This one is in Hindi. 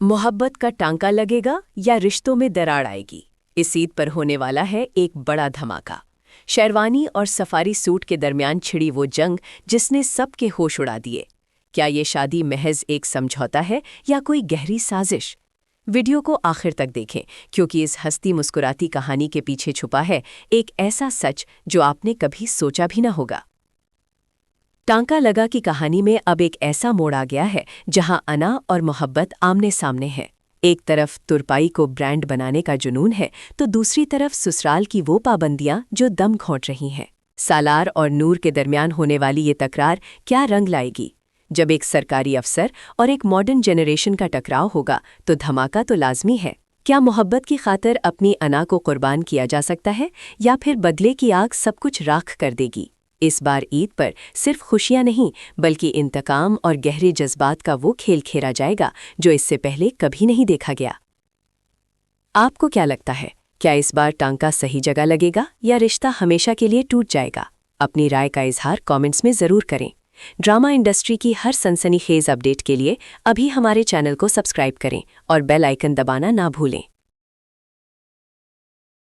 मोहब्बत का टांका लगेगा या रिश्तों में दरार आएगी। इस ईद पर होने वाला है एक बड़ा धमाका। शेरवानी और सफारी सूट के दरमियान छिड़ी वो जंग जिसने सबके होश उड़ा दिए। क्या ये शादी महज एक समझौता है या कोई गहरी साजिश? वीडियो को आखिर तक देखें, क्योंकि इस हंसती मुस्कुराती कहानी के पीछे छुपा है एक ऐसा सच जो आपने कभी सोचा भी न होगा। टांका लगा की कहानी में अब एक ऐसा मोड़ आ गया है जहां अना और मोहब्बत आमने सामने है। एक तरफ तुरपाई को ब्रांड बनाने का जुनून है, तो दूसरी तरफ ससुराल की वो पाबंदियां जो दम घोंट रही हैं। सालार और नूर के दरमियान होने वाली ये तकरार क्या रंग लाएगी? जब एक सरकारी अफसर और एक मॉडर्न जनरेशन का टकराव होगा तो धमाका तो लाजमी है। क्या मोहब्बत की खातिर अपनी अना को कुर्बान किया जा सकता है, या फिर बदले की आग सब कुछ राख कर देगी? इस बार ईद पर सिर्फ खुशियां नहीं, बल्कि इंतकाम और गहरे जज्बात का वो खेल खेला जाएगा जो इससे पहले कभी नहीं देखा गया। आपको क्या लगता है, क्या इस बार टांका सही जगह लगेगा या रिश्ता हमेशा के लिए टूट जाएगा? अपनी राय का इजहार कमेंट्स में ज़रूर करें। ड्रामा इंडस्ट्री की हर सनसनीखेज अपडेट के लिए अभी हमारे चैनल को सब्सक्राइब करें और बेल आइकन दबाना ना भूलें।